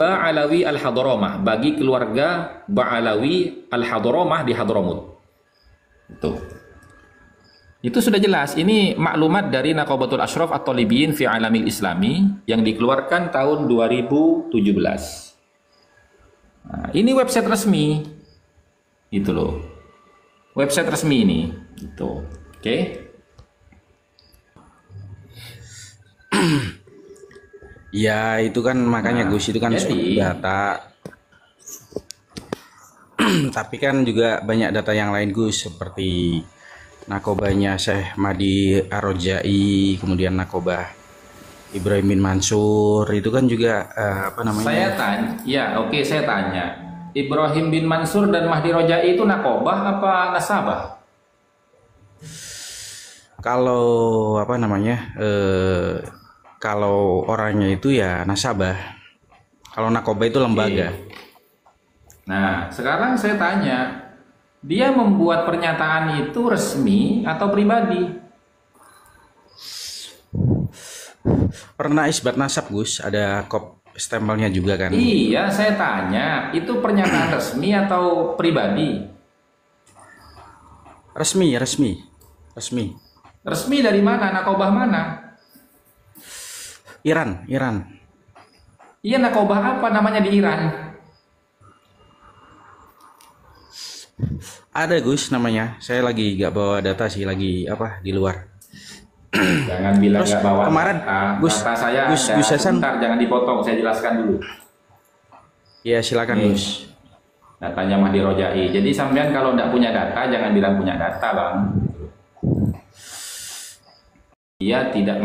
Ba'alawi Al-Hadramah, bagi keluarga Ba'alawi Al-Hadramah di Hadramut. Itu sudah jelas. Ini maklumat dari Naqabatul Ashraf At-Talibiyin fi Alamil Islami yang dikeluarkan tahun 2017. Nah, ini website resmi. Itu loh. Website resmi ini. Gitu. Oke. Ya itu kan makanya Gus, itu kan data. Tapi kan juga banyak data yang lain Gus, seperti nakobanya Syekh Mahdi Ar-Rajai, kemudian nakobah Ibrahim bin Mansur, itu kan juga apa namanya? Saya tanya, ya oke, saya tanya, Ibrahim bin Mansur dan Mahdi Rajai itu nakobah apa nasabah? Kalau apa namanya? Kalau orangnya itu ya nasabah. Kalau nakobah itu lembaga. Nah, sekarang saya tanya, dia membuat pernyataan itu resmi atau pribadi? Pernah isbat nasab Gus, ada kop stempelnya juga kan? Iya, saya tanya, itu pernyataan resmi atau pribadi? Resmi. Resmi dari mana? Nakobah mana? Iran. Iya, nakobah apa namanya di Iran? Ada Gus namanya. Saya lagi gak bawa data sih, lagi apa di luar. Jangan bilang nggak bawa kemarin data. Gus, Data saya Gus Hasan. Bentar, jangan dipotong, saya jelaskan dulu. Ya silakan Gus. Datanya Mahdi Rajai. Jadi sampean kalau nggak punya data, jangan bilang punya data, Bang. Dia tidak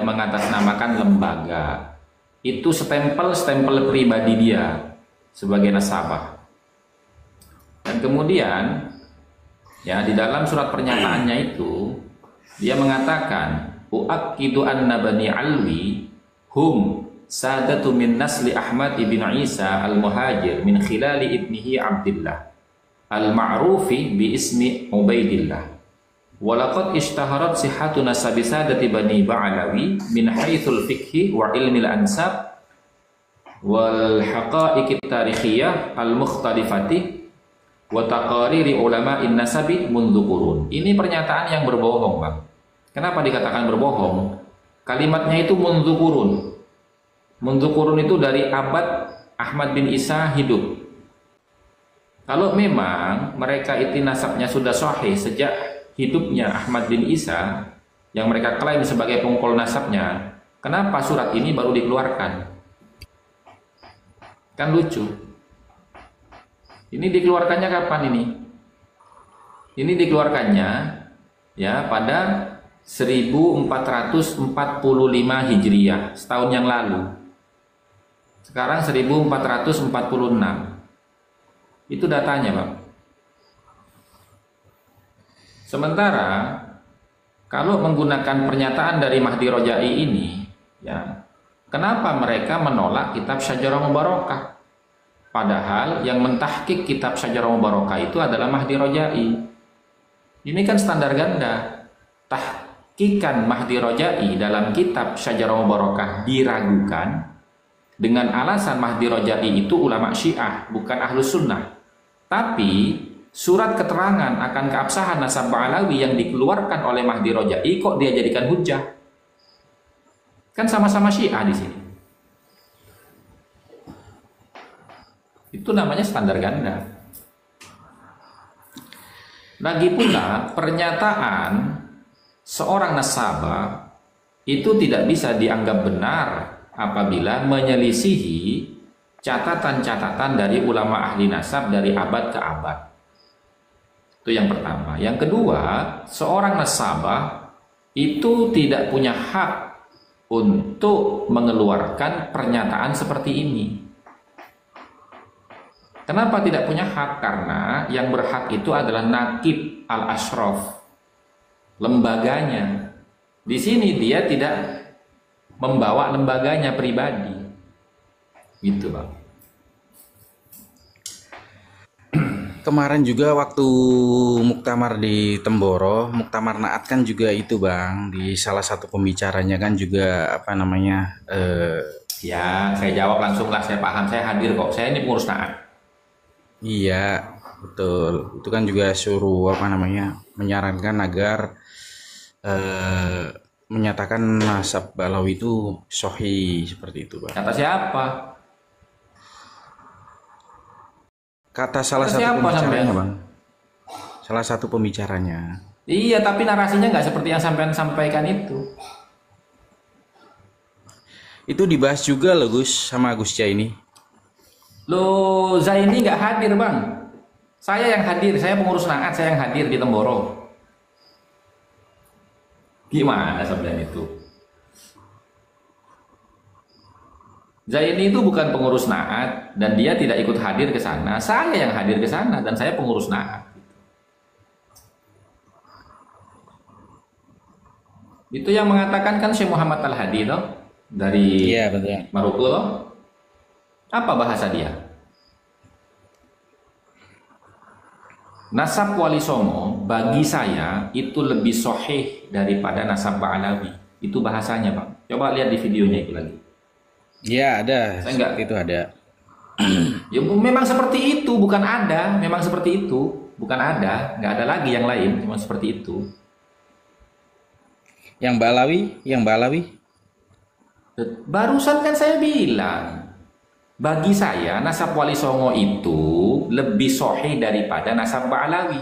mengatasnamakan lembaga. Itu stempel pribadi dia sebagai nasabah. Dan kemudian ya di dalam surat pernyataannya itu dia mengatakan u'akkidu anna bani alwi hum sadatu min nasli Ahmad ibn Isa al-Muhajir min khilali ibnihi Abdillah al-ma'rufi bi ismi Ubaidillah. Walaqad ishtaharat sihhatu nasabi sadati bani Ba'alawi min haitsul fiqhi wa ilmil ansab wal haqa'iqit tarikhiyah al-mukhtalifati wa taqariri ulama'in nasabi mundu qurun. Ini pernyataan yang berbohong, Bang. Kenapa dikatakan berbohong? Kalimatnya itu mundu qurun. Mundu qurun itu dari abad Ahmad bin Isa hidup. Kalau memang mereka itu nasabnya sudah sahih sejak hidupnya Ahmad bin Isa yang mereka klaim sebagai pengkol nasabnya, kenapa surat ini baru dikeluarkan? Kan lucu. Ini dikeluarkannya kapan ini? Ini dikeluarkannya ya pada 1445 Hijriah, setahun yang lalu. Sekarang 1446. Itu datanya, Bang. Sementara kalau menggunakan pernyataan dari Mahdi Rajai ini, ya, kenapa mereka menolak kitab Syajarah Mubarakah? Padahal yang mentahkik kitab Syajarah Mubarakah itu adalah Mahdi Rajai. Ini kan standar ganda. Tahkikan Mahdi Rajai dalam kitab Syajarah Mubarakah diragukan dengan alasan Mahdi Rajai itu ulama Syiah, bukan Ahlus Sunnah. Tapi surat keterangan akan keabsahan nasab Ba'alawi yang dikeluarkan oleh Mahdi Rajai kok dia jadikan hujah? Kan sama-sama Syiah di sini. Itu namanya standar ganda. Lagi pula pernyataan seorang nasabah itu tidak bisa dianggap benar apabila menyelisihi catatan-catatan dari ulama ahli nasab dari abad ke abad. Itu yang pertama. Yang kedua, seorang nasabah itu tidak punya hak untuk mengeluarkan pernyataan seperti ini. Kenapa tidak punya hak? Karena yang berhak itu adalah Naqib Al-Ashraf, lembaganya. Di sini dia tidak membawa lembaganya pribadi. Gitu, Bang. Kemarin juga waktu muktamar di Temboro, muktamar Naat kan juga itu Bang, di salah satu pembicaranya kan juga apa namanya Ya, saya jawab langsung lah, saya paham, saya hadir kok. Saya ini pengurus naat. Iya, betul. Itu kan juga suruh apa namanya, menyarankan agar menyatakan nasab Ba'alawi itu sahih seperti itu, Bang. Kata siapa? Kata salah Kata satu siapa pembicaranya, sampean? Bang. Salah satu pembicaranya. Iya, tapi narasinya nggak seperti yang sampean sampaikan itu. Itu dibahas juga loh Gus sama Gus ini. Loh, Zaini nggak hadir bang. Saya yang hadir, saya pengurus naat, saya yang hadir di Temboro. Gimana sampean itu? Zaini itu bukan pengurus naat dan dia tidak ikut hadir ke sana. Saya yang hadir ke sana dan saya pengurus naat. Itu yang mengatakan kan Syekh Muhammad Al-Hadi toh dari Iya, betul. Maroko toh. Apa bahasa dia? Nasab Wali Songo bagi saya itu lebih sahih daripada nasab Ba'alawi. Itu bahasanya, Bang. Coba lihat di videonya itu lagi. Iya, ada. Saya enggak. Itu ada. Ya memang seperti itu, bukan ada. Memang seperti itu, bukan ada. Nggak ada lagi yang lain, cuma seperti itu. Yang Ba'alawi. Barusan kan saya bilang, bagi saya nasab Wali Songo itu lebih sahih daripada nasab Ba'alawi.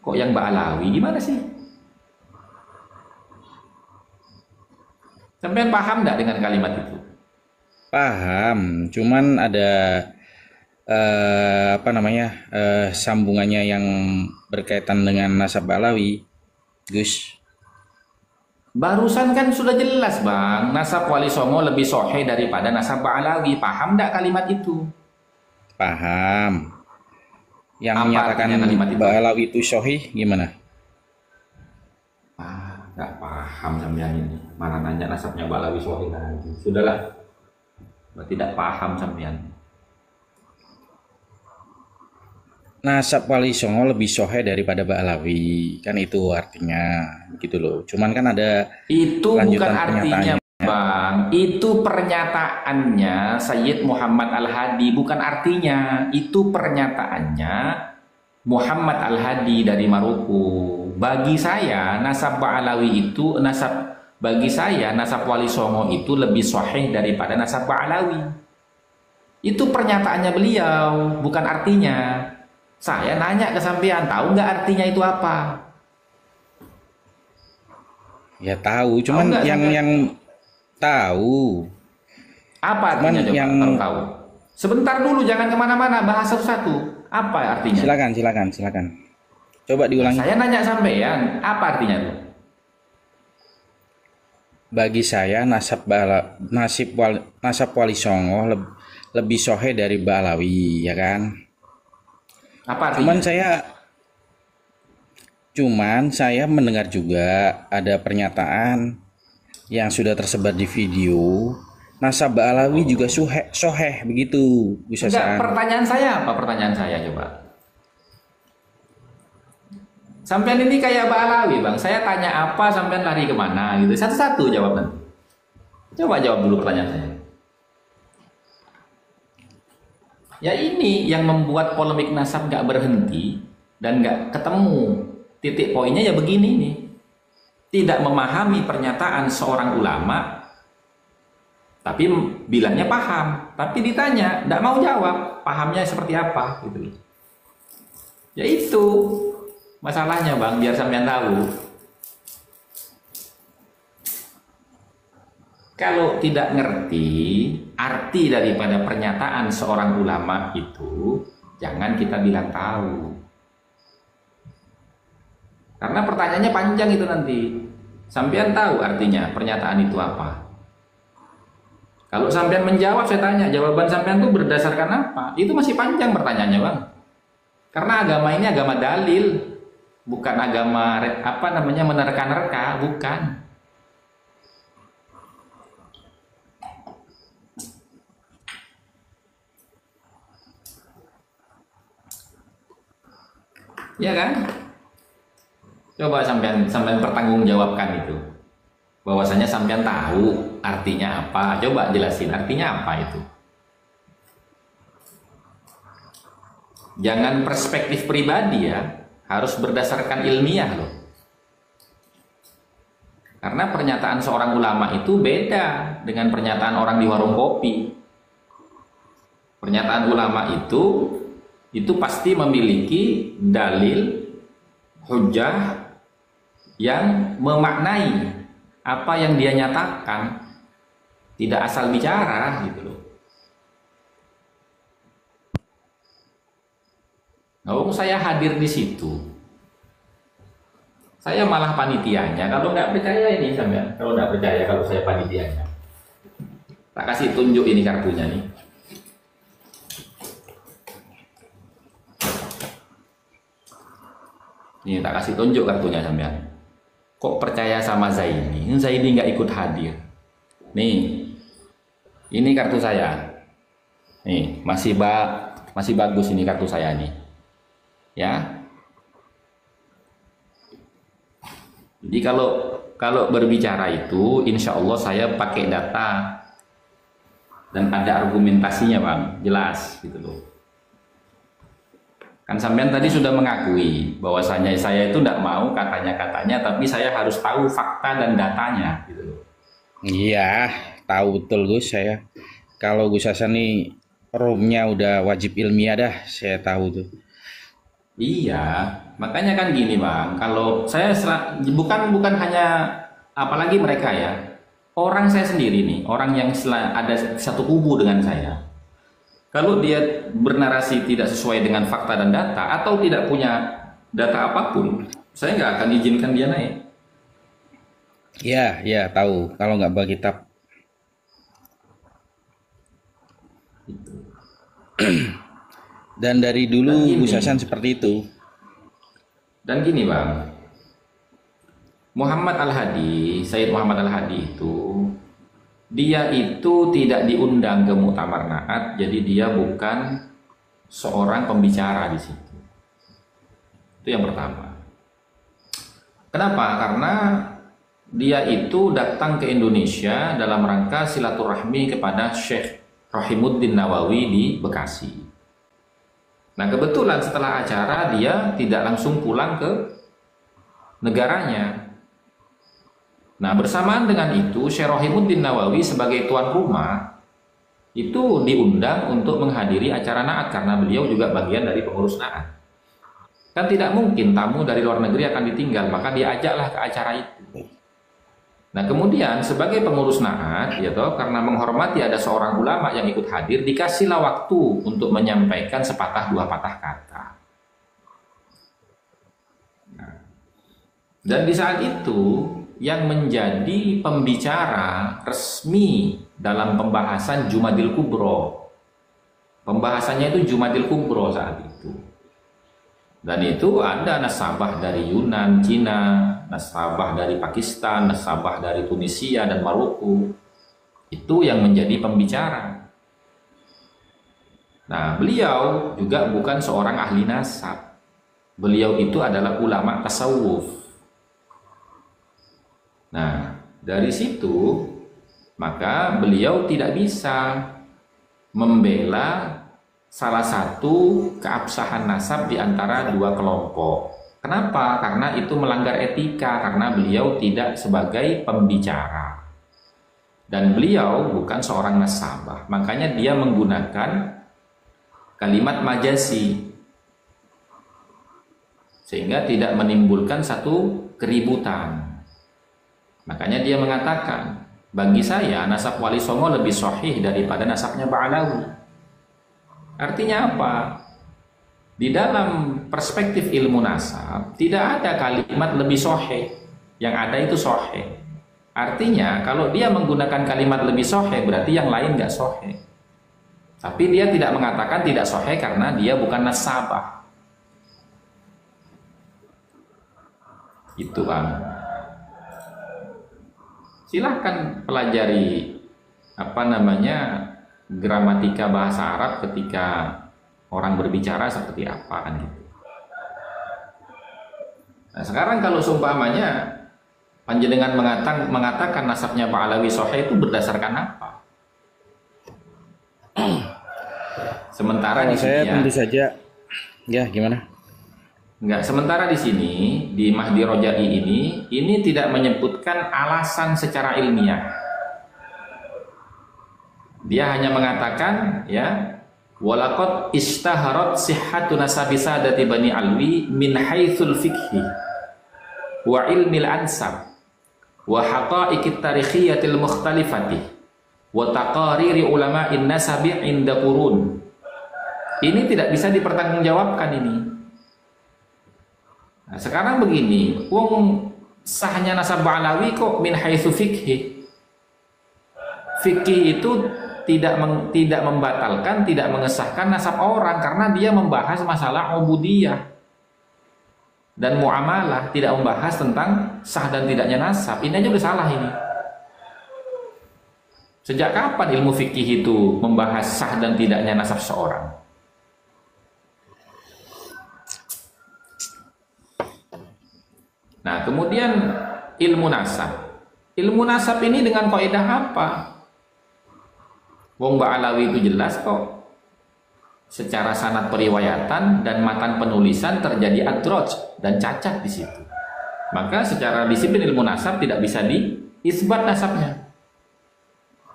Kok yang Ba'alawi gimana sih? Sampean paham nggak dengan kalimat itu? Paham, cuman ada apa namanya sambungannya yang berkaitan dengan nasab Ba'alawi, Gus. Barusan kan sudah jelas bang, nasab Wali Songo lebih sahih daripada nasab Ba'alawi. Paham nggak kalimat itu? Paham. Yang Apa menyatakan artinya kalimat itu? Ba'alawi itu sahih gimana? Nggak paham sampean ini. Mana nanya nasabnya Ba'alawi sahih lagi. Sudahlah, tidak paham sampean. Nasab Wali Songo lebih sahih daripada Ba'alawi, kan itu artinya gitu loh. Cuman kan ada Itu bukan lanjutan artinya pernyataannya. bang, itu pernyataannya Sayyid Muhammad Al-Hadi, bukan artinya. Itu pernyataannya Muhammad Al-Hadi dari Maroko. Bagi saya nasab Ba'alawi itu bagi saya nasab Wali Songo itu lebih sahih daripada nasab Ba'alawi. Itu pernyataannya beliau, bukan artinya. Saya nanya ke sampean, tahu nggak artinya itu apa? Ya tahu, cuman nggak yang tahu. Apa artinya? Cuman Coba yang kalau tahu. Sebentar dulu, jangan kemana-mana, bahas satu-satu. Apa artinya? silakan. Coba diulangi. Saya nanya sampean, apa artinya itu? Bagi saya nasab Wali Songo lebih sahih dari Ba'alawi, ya kan? Apa artinya? Cuman saya mendengar juga ada pernyataan yang sudah tersebar di video, nasab Ba'alawi juga sahih begitu, bisa Enggak, pertanyaan saya apa? Pertanyaan saya coba. Sampean ini kayak Ba'alawi bang, saya tanya apa, sampean lari kemana gitu. Satu-satu jawab nanti. Coba jawab dulu pertanyaan saya. Ya ini yang membuat polemik nasab nggak berhenti dan nggak ketemu titik poinnya ya begini nih. Tidak memahami pernyataan seorang ulama, tapi bilangnya paham. Tapi ditanya, nggak mau jawab, pahamnya seperti apa gitu. Ya itu masalahnya bang, biar sampean tahu. Kalau tidak ngerti arti daripada pernyataan seorang ulama itu, jangan kita bilang tahu. Karena pertanyaannya panjang itu nanti. Sampean tahu artinya pernyataan itu apa? Kalau sampean menjawab, saya tanya, jawaban sampean itu berdasarkan apa? Itu masih panjang pertanyaannya bang. Karena agama ini agama dalil, bukan agama menerka-nerka, bukan. Ya kan? Coba sampean pertanggungjawabkan itu. Bahwasanya sampean tahu Artinya apa? Coba jelasin artinya apa itu. Jangan perspektif pribadi ya, harus berdasarkan ilmiah loh. Karena pernyataan seorang ulama itu beda dengan pernyataan orang di warung kopi. Pernyataan ulama itu pasti memiliki dalil, hujah yang memaknai apa yang dia nyatakan, tidak asal bicara gitu loh. Oh, saya hadir di situ. Saya malah panitianya. Kalau nggak percaya ini sampean, kalau nggak percaya kalau saya panitianya, tak kasih tunjuk ini kartunya nih. Ini tak kasih tunjuk kartunya sampean. Kok percaya sama Zaini? Zaini nggak ikut hadir. Nih, ini kartu saya. Nih masih bagus ini kartu saya nih. Ya. Jadi kalau berbicara itu, insya Allah saya pakai data dan ada argumentasinya, Bang, jelas gitu loh. Kan sampean tadi sudah mengakui bahwasanya saya itu tidak mau katanya, tapi saya harus tahu fakta dan datanya gitu loh. Iya, tahu betul Gus saya. Kalau Gus Hasan nih roomnya udah wajib ilmiah dah, saya tahu tuh. Iya, makanya kan gini Bang, kalau saya bukan hanya apalagi mereka ya, orang saya sendiri nih, orang yang ada satu kubu dengan saya. Kalau dia bernarasi tidak sesuai dengan fakta dan data atau tidak punya data apapun, saya nggak akan izinkan dia naik. Iya, tahu. Kalau nggak bawa kitab. Dan dari dulu Gus Hasan seperti itu. Dan gini Bang, Muhammad Al-Hadi, Sayyid Muhammad Al-Hadi dia itu tidak diundang ke Muktamar Naat, jadi dia bukan seorang pembicara di situ. Itu yang pertama. Kenapa? Karena dia itu datang ke Indonesia dalam rangka silaturahmi kepada Syekh Rahimuddin Nawawi di Bekasi. Nah kebetulan setelah acara dia tidak langsung pulang ke negaranya. Nah bersamaan dengan itu Syekh Rahimuddin Nawawi sebagai tuan rumah itu diundang untuk menghadiri acara Naat karena beliau juga bagian dari pengurus Naat. Kan tidak mungkin tamu dari luar negeri akan ditinggal, maka diajaklah ke acara itu. Nah kemudian sebagai pengurus Naat ya toh, karena menghormati ada seorang ulama yang ikut hadir, dikasihlah waktu untuk menyampaikan sepatah dua patah kata. Nah, dan di saat itu yang menjadi pembicara resmi dalam pembahasan Jumadil Kubro, pembahasannya itu Jumadil Kubro saat itu. Dan itu ada nasabah dari Yunan, Cina, nasabah dari Pakistan, nasabah dari Tunisia dan Maroko. Itu yang menjadi pembicara. Nah, beliau juga bukan seorang ahli nasab. Beliau itu adalah ulama tasawuf. Nah, dari situ maka beliau tidak bisa membela salah satu keabsahan nasab di antara dua kelompok. Kenapa? Karena itu melanggar etika, karena beliau tidak sebagai pembicara. Dan beliau bukan seorang nasabah. Makanya dia menggunakan kalimat majasi. Sehingga tidak menimbulkan satu keributan. Makanya dia mengatakan, bagi saya nasab Wali Songo lebih sahih daripada nasabnya Ba'alawi. Artinya apa? Di dalam perspektif ilmu nasab tidak ada kalimat lebih sahih, yang ada itu sahih. Artinya kalau dia menggunakan kalimat lebih sahih berarti yang lain nggak sahih. Tapi dia tidak mengatakan tidak sahih karena dia bukan nasabah. Itu Bang. Silahkan pelajari gramatika bahasa Arab ketika orang berbicara seperti apa kan gitu. Nah sekarang kalau seumpamanya Panjenengan mengatakan nasabnya Pak Alawi Sahih itu berdasarkan apa? Sementara Kalau di sini saya ya, tentu saja, ya gimana? enggak, sementara di sini di Mahdi Rojai ini tidak menyebutkan alasan secara ilmiah. Dia hanya mengatakan ya, walaqad istaharat sihhatu nasabi sadati Bani Alwi min haitsul fiqhi wa ilmil ansab wa haqa'iqit tarikhiyatil mukhtalifati wa taqariri ulama'in nasabi inda qurun. Ini tidak bisa dipertanggungjawabkan ini. Nah, sekarang begini, wong sahnya nasab Alawi kok min haitsu fiqhi. Fikih itu tidak membatalkan, tidak mengesahkan nasab orang karena dia membahas masalah ubudiyah dan muamalah, tidak membahas tentang sah dan tidaknya nasab. Ini aja udah salah ini. Sejak kapan ilmu fikih itu membahas sah dan tidaknya nasab seorang? Nah, kemudian ilmu nasab. Ilmu nasab ini dengan kaidah apa? Wong Mbak Alawi itu jelas kok. Secara sanad periwayatan dan matan penulisan terjadi adraj dan cacat di situ. Maka secara disiplin ilmu nasab tidak bisa diisbat nasabnya.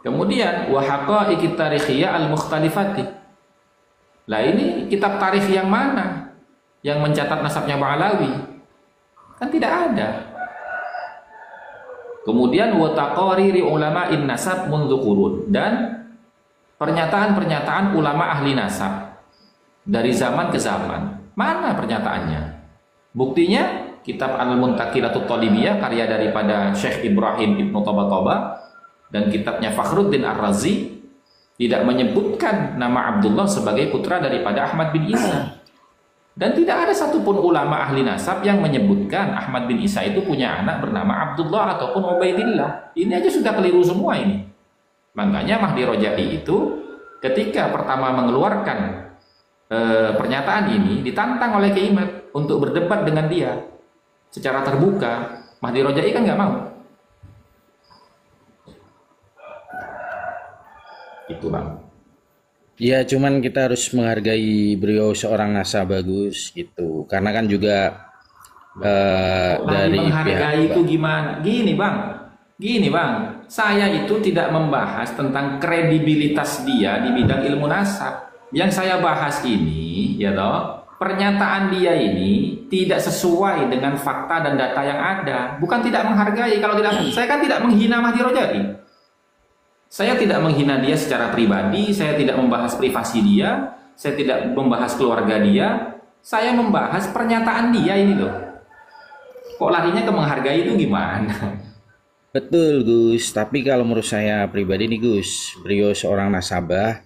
Kemudian wa haqa'iqit tarikhiyah al-mukhtalifati. Lah ini kitab tarikh yang mana yang mencatat nasabnya Mbak Alawi? Kan tidak ada. Kemudian wa taqariri ulama'in nasab mundu qurun, dan pernyataan-pernyataan ulama ahli nasab dari zaman ke zaman. Mana pernyataannya? Buktinya kitab Al-Muntaqilatut Talibiyah karya daripada Syekh Ibrahim Ibnu Tabatabai dan kitabnya Fakhruddin Ar-Razi tidak menyebutkan nama Abdullah sebagai putra daripada Ahmad bin Isa. Dan tidak ada satupun ulama ahli nasab yang menyebutkan Ahmad bin Isa itu punya anak bernama Abdullah ataupun Ubaidillah. Ini aja sudah keliru semua ini. Makanya Mahdi Rojai itu ketika pertama mengeluarkan pernyataan ini ditantang oleh Kiai Imad untuk berdebat dengan dia secara terbuka. Mahdi Rojai kan nggak mau. Itu bang. Ya cuman kita harus menghargai beliau seorang nasabah Gus gitu. Karena kan juga dari menghargai itu gimana? Gini bang, saya itu tidak membahas tentang kredibilitas dia di bidang ilmu nasab. Yang saya bahas ini, ya toh, pernyataan dia ini tidak sesuai dengan fakta dan data yang ada. Bukan tidak menghargai. Kalau tidak, saya kan tidak menghina Mahdi Rojai. Saya tidak menghina dia secara pribadi. Saya tidak membahas privasi dia. Saya tidak membahas keluarga dia. Saya membahas pernyataan dia ini loh. Kok larinya ke menghargai itu gimana? Betul Gus, tapi kalau menurut saya pribadi nih Gus, beliau seorang nasabah,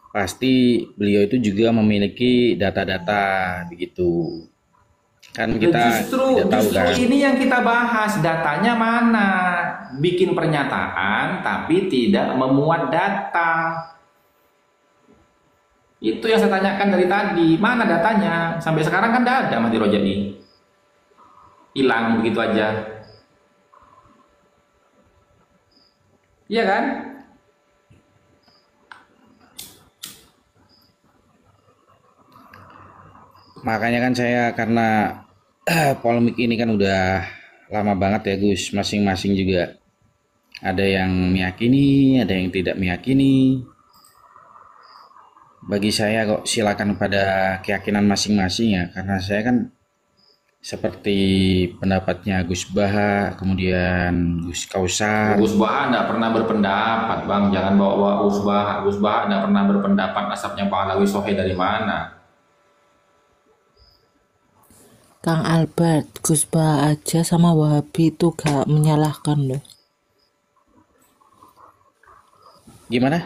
pasti beliau itu juga memiliki data-data begitu. Kan kita tidak tahu kan. Ini yang kita bahas, datanya mana? Bikin pernyataan tapi tidak memuat data. Itu yang saya tanyakan dari tadi, mana datanya? Sampai sekarang kan tidak ada Mahdi Rojai. Hilang begitu aja. Iya kan? Makanya kan saya karena polemik ini kan udah lama banget ya Gus, masing-masing juga ada yang meyakini, ada yang tidak meyakini. Bagi saya kok silakan pada keyakinan masing-masing ya, karena saya kan seperti pendapatnya Gus Baha, kemudian Gus Kausar. Gus Baha tidak pernah berpendapat bang, jangan bawa Gus Baha. Gus Baha tidak pernah berpendapat nasabnya Pak Alawi Sahih dari mana. Kang Albert, Gus Baha aja sama Wahabi itu gak menyalahkan loh. Gimana?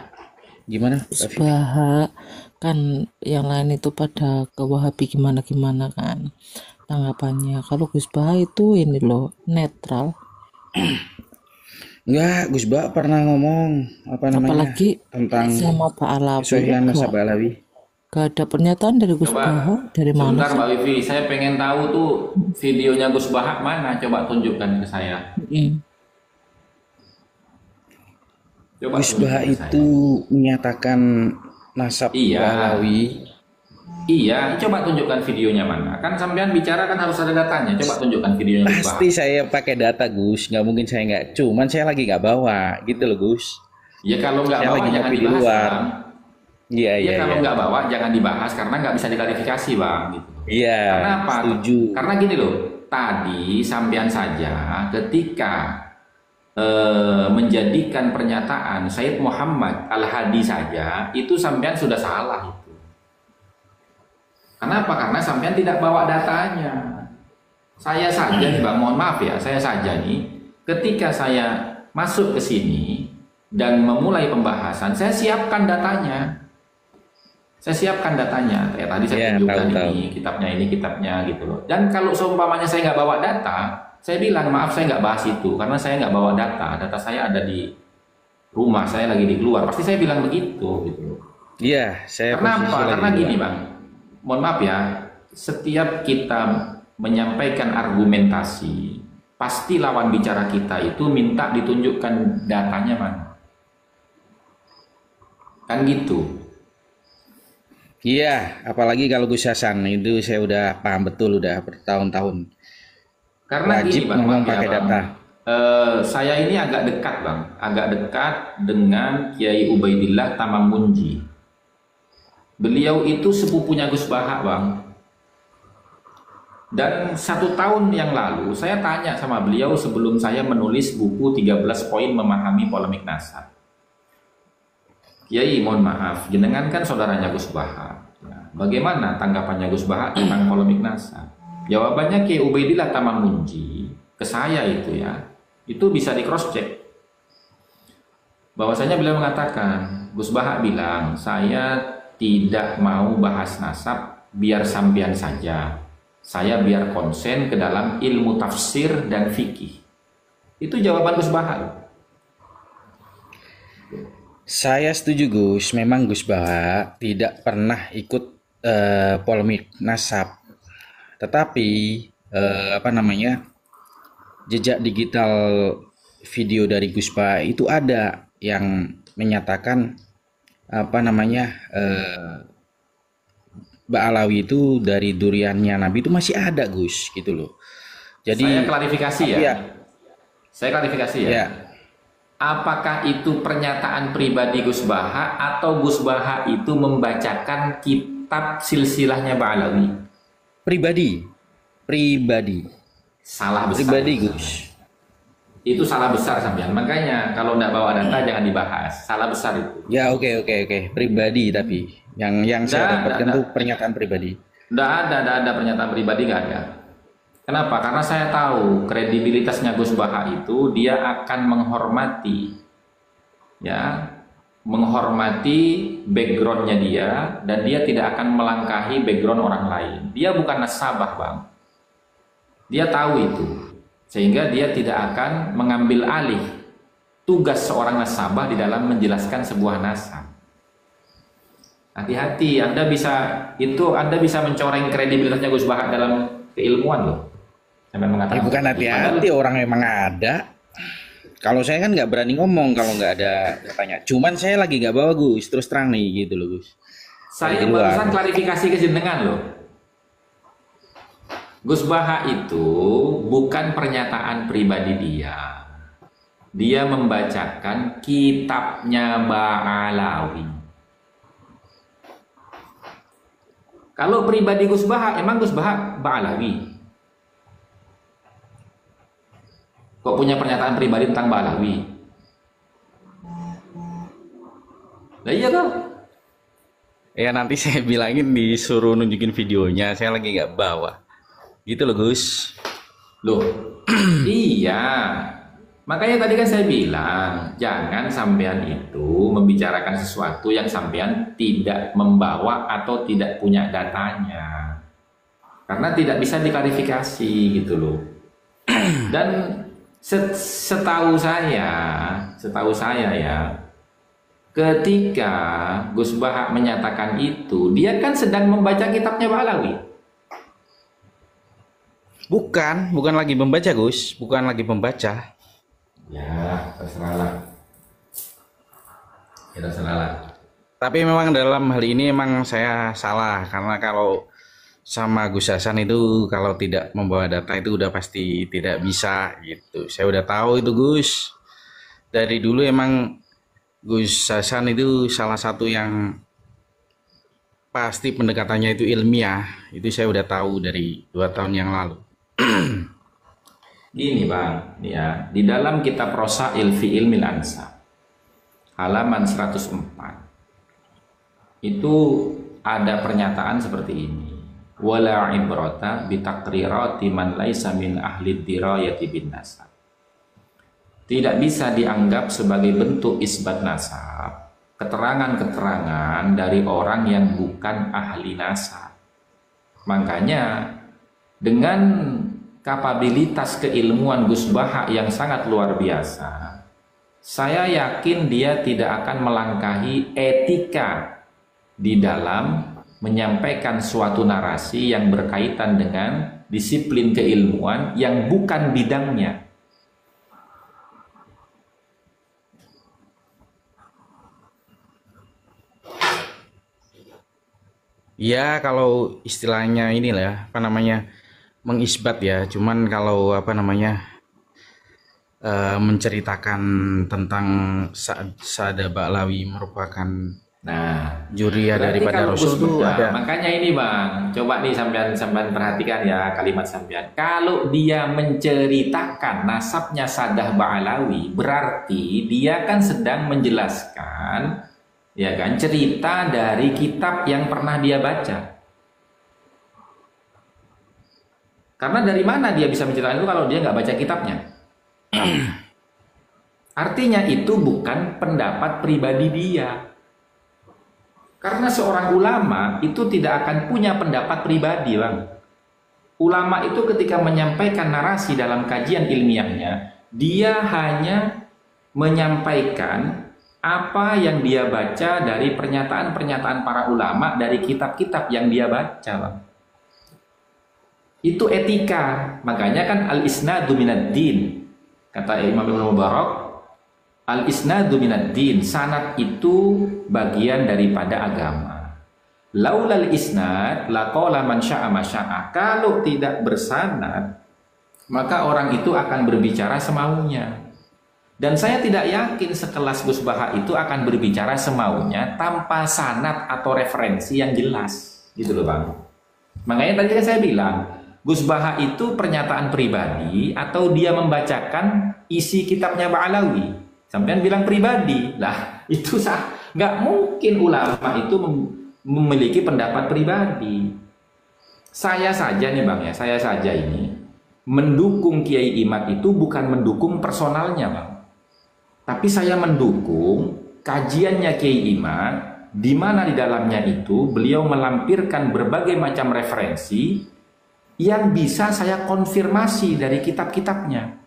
Gus Baha kan yang lain itu pada ke Wahabi gimana-gimana kan tanggapannya. Kalau Gus Baha itu ini loh netral. Enggak, Gus Baha pernah ngomong apa namanya? Apalagi tentang sama Pak Alawi. kesohihan nasab Alawi. Gak ada pernyataan dari Gus Coba Baha. Dari mana sebentar sih? Mbak Wifi, saya pengen tahu tuh videonya Gus Bahak mana? Coba tunjukkan ke saya. Hmm. Coba Gus Baha tunjukkan ke saya. itu menyatakan nasab Iya. Ba'alawi. Iya, coba tunjukkan videonya mana. Kan sampean bicara kan harus ada datanya. Coba tunjukkan videonya Gus Bahak. Pasti saya pakai data Gus, nggak mungkin saya nggak. Cuman saya lagi nggak bawa, gitu loh Gus. Ya kalau nggak Saya bawa lagi jangan ngopi di dibahas, luar. Bang. Iya Ya iya kalau iya. nggak bawa jangan dibahas karena nggak bisa diklarifikasi, Bang. Gitu. Iya, Karena apa? setuju. Karena gini loh, tadi sampean saja ketika menjadikan pernyataan Sayyid Muhammad Al-Hadi saja itu sampean sudah salah itu. Kenapa? Karena sampean tidak bawa datanya. Saya saja nih Bang, mohon maaf ya, saya saja nih ketika saya masuk ke sini dan memulai pembahasan, saya siapkan datanya. Saya siapkan datanya. Kayak tadi saya Ya, tunjukkan tahu. ini kitabnya gitu loh. Dan kalau seumpamanya saya nggak bawa data, saya bilang maaf saya nggak bahas itu karena saya nggak bawa data. Data saya ada di rumah, saya lagi di keluar. Pasti saya bilang begitu gitu loh. Iya, saya Karena posisi apa? lagi Karena di gini luar. Bang, mohon maaf ya, setiap kita menyampaikan argumentasi, pasti lawan bicara kita itu minta ditunjukkan datanya mana. Kan gitu. Iya, apalagi kalau Gus Hasan itu saya udah paham betul udah bertahun-tahun. Karena Wajib gini Bang, ngomong maaf ya, pakai Bang. data. Saya ini agak dekat Bang, agak dekat dengan Kiai Ubaidillah Tamamunji. Beliau itu sepupunya Gus Bahak Bang. Dan 1 tahun yang lalu saya tanya sama beliau sebelum saya menulis buku 13 poin memahami polemik nasab. Kiai mohon maaf, jenengan kan saudaranya Gus Bahak. Ya, bagaimana tanggapannya Gus Bahak tentang polemik nasab? Jawabannya Kiai Ubaidillah Tamamunji ke saya itu ya, itu bisa di cross check. Bahwasanya beliau mengatakan, Gus Bahak bilang, saya tidak mau bahas nasab, biar sampean saja. Saya biar konsen ke dalam ilmu tafsir dan fikih. Itu jawaban Gus Bahak. Saya setuju Gus, memang Gus Baha tidak pernah ikut polemik nasab. Tetapi jejak digital video dari Gus Baha itu ada yang menyatakan Ba'alawi itu dari duriannya Nabi itu masih ada Gus gitu loh. Jadi Saya klarifikasi ya. ya, Saya klarifikasi ya. ya Apakah itu pernyataan pribadi Gus Bahak atau Gus Bahak itu membacakan kitab silsilahnya Ba'alawi? pribadi Salah besar. pribadi Gus. Itu salah besar sampean. Makanya kalau nggak bawa data jangan dibahas. Salah besar itu. Ya oke pribadi tapi yang saya dapatkan tuh pernyataan pribadi. Nggak ada pernyataan pribadi nggak ada. Kenapa? Karena saya tahu kredibilitasnya Gus Bahak itu dia akan menghormati, ya, menghormati backgroundnya dia dan dia tidak akan melangkahi background orang lain. Dia bukan nasabah Bang. Dia tahu itu, sehingga dia tidak akan mengambil alih tugas seorang nasabah di dalam menjelaskan sebuah nasab. Hati-hati, Anda bisa mencoreng kredibilitasnya Gus Bahak dalam keilmuan loh. Sampai mengatakan Bukan hati-hati, orang memang ada. Kalau saya kan nggak berani ngomong kalau nggak ada datanya. Cuman saya lagi nggak bawa Gus, terus terang nih gitu loh Gus. Saya Di luar. barusan klarifikasi ke jenengan loh. Gus Bahak itu bukan pernyataan pribadi dia. Dia membacakan kitabnya Ba'alawi. Kalau pribadi Gus Bahak, emang Gus Bahak Ba'alawi? Kok punya pernyataan pribadi tentang Ba'alawi? Lah iya kan? Ya nanti saya bilangin disuruh nunjukin videonya, saya lagi nggak bawa. Gitu loh Gus. Loh, iya. Makanya tadi kan saya bilang, jangan sampean itu membicarakan sesuatu yang sampean tidak membawa atau tidak punya datanya. Karena tidak bisa diklarifikasi gitu loh. Dan setahu saya ya, ketika Gus Bahak menyatakan itu, dia kan sedang membaca kitabnya Ba'alawi. Bukan lagi membaca Gus, bukan lagi membaca. Ya, terserahlah. Ya, terserahlah. Tapi memang dalam hal ini emang saya salah, karena kalau sama Gus Hasan itu kalau tidak membawa data itu udah pasti tidak bisa gitu. Saya udah tahu itu Gus. Dari dulu emang Gus Hasan itu salah satu yang pasti pendekatannya itu ilmiah. Itu saya udah tahu dari 2 tahun yang lalu. Gini Bang, ya, di dalam kitab Rosail fi Ilmil Ansab halaman 104 itu ada pernyataan seperti ini. Wala ibrata bi taqrirati man laisa min ahli dirayati bin nasab. Tidak bisa dianggap sebagai bentuk isbat nasab keterangan-keterangan dari orang yang bukan ahli nasab. Makanya dengan kapabilitas keilmuan Gus Bahak yang sangat luar biasa, saya yakin dia tidak akan melangkahi etika di dalam menyampaikan suatu narasi yang berkaitan dengan disiplin keilmuan yang bukan bidangnya. Ya kalau istilahnya inilah apa namanya mengisbat ya. Cuman kalau apa namanya menceritakan tentang Sada Ba'alawi merupakan juriya daripada Rasul itu ada. Makanya ini Bang, coba nih sampean perhatikan ya kalimat sampean. Kalau dia menceritakan nasabnya Sadah Ba'alawi, berarti dia kan sedang menjelaskan ya kan cerita dari kitab yang pernah dia baca. Karena dari mana dia bisa menceritakan itu kalau dia nggak baca kitabnya? Artinya itu bukan pendapat pribadi dia. Karena seorang ulama itu tidak akan punya pendapat pribadi, Bang. Ulama itu ketika menyampaikan narasi dalam kajian ilmiahnya, dia hanya menyampaikan apa yang dia baca dari pernyataan-pernyataan para ulama dari kitab-kitab yang dia baca, Bang. Itu etika. Makanya kan al-isnadu minad din. Kata Imam Ibnu Mubarak, al-isnadu minad din, sanad itu bagian daripada agama. Laulal isnad laqala man syaa ma syaa. Kalau tidak bersanad, maka orang itu akan berbicara semaunya. Dan saya tidak yakin sekelas Gus Bahak itu akan berbicara semaunya tanpa sanad atau referensi yang jelas. Gitu loh Bang. Makanya tadi kan saya bilang, Gus Bahak itu pernyataan pribadi atau dia membacakan isi kitabnya Ba'alawi. Sampean bilang pribadi, lah itu nggak mungkin ulama itu memiliki pendapat pribadi. Saya saja nih Bang ya, saya saja ini mendukung Kiai Imad itu bukan mendukung personalnya Bang, tapi saya mendukung kajiannya Kiai Imad, di mana di dalamnya itu beliau melampirkan berbagai macam referensi yang bisa saya konfirmasi dari kitab-kitabnya.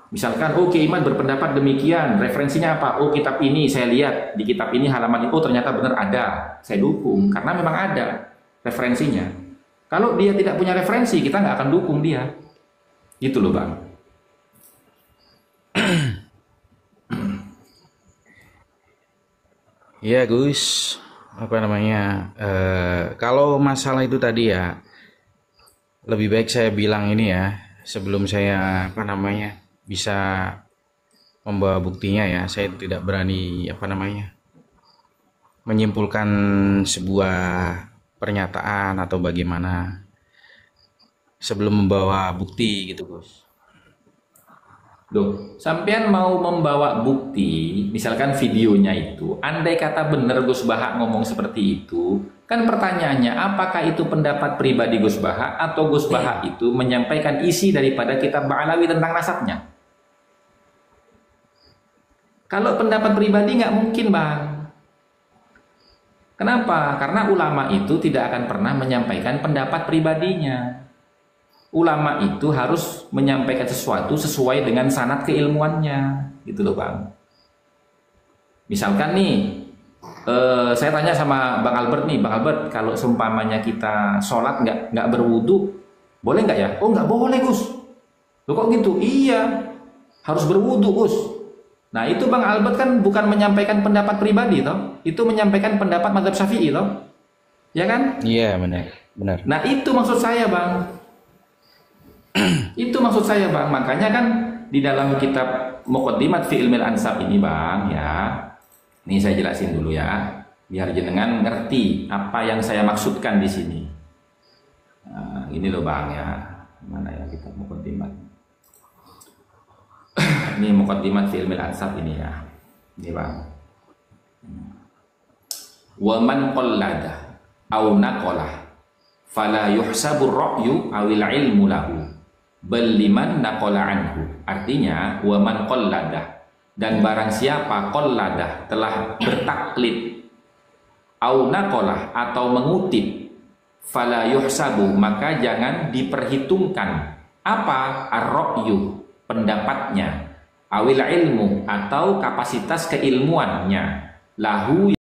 Misalkan, oh Kiai Imad berpendapat demikian, referensinya apa? Oh kitab ini saya lihat, di kitab ini halaman itu, oh ternyata benar ada, saya dukung, karena memang ada referensinya. Kalau dia tidak punya referensi, kita nggak akan dukung dia. Gitu loh Bang. Iya Gus, apa namanya, kalau masalah itu tadi ya, lebih baik saya bilang ini ya, sebelum saya apa namanya bisa membawa buktinya ya, saya tidak berani apa namanya menyimpulkan sebuah pernyataan atau bagaimana sebelum membawa bukti gitu Gus. Loh, sampean mau membawa bukti, misalkan videonya itu, andai kata benar Gus Bahak ngomong seperti itu, kan pertanyaannya apakah itu pendapat pribadi Gus Bahak atau Gus Bahak itu menyampaikan isi daripada kitab Ba'alawi tentang nasabnya? Kalau pendapat pribadi nggak mungkin Bang. Kenapa? Karena ulama itu tidak akan pernah menyampaikan pendapat pribadinya. Ulama itu harus menyampaikan sesuatu sesuai dengan sanad keilmuannya, gitu loh Bang. Misalkan nih, saya tanya sama Bang Albert nih, Bang Albert, kalau seumpamanya kita sholat nggak berwudu, boleh nggak ya? Oh, nggak boleh, Gus. Loh kok gitu? Iya, harus berwudu, Gus. Nah, itu Bang Albert kan bukan menyampaikan pendapat pribadi, toh? Itu menyampaikan pendapat mazhab Syafi'i, toh? Ya kan? Iya, benar. Nah, itu maksud saya, Bang. Itu maksud saya, Bang. Makanya kan di dalam kitab Muqaddimat fi Ilmil Ansab ini, Bang, ya. Ini saya jelasin dulu ya, biar jenengan ngerti apa yang saya maksudkan di sini. Nah, ini loh, Bang, ya. Mana ya kitab Muqaddimat? Ini Muqaddimat fi Ilmil Ansab ini ya. Ini, Bang. Wa man qallada aw naqala fala yuhsabu ar-ra'yu awil ilmu lahu bal liman naqala anhu. Artinya wa man qallada, dan barang siapa qallada telah bertaklid au naqala atau mengutip, fala yuhsabu maka jangan diperhitungkan apa ar-ra'yu pendapatnya, awil ilmu atau kapasitas keilmuannya, lahu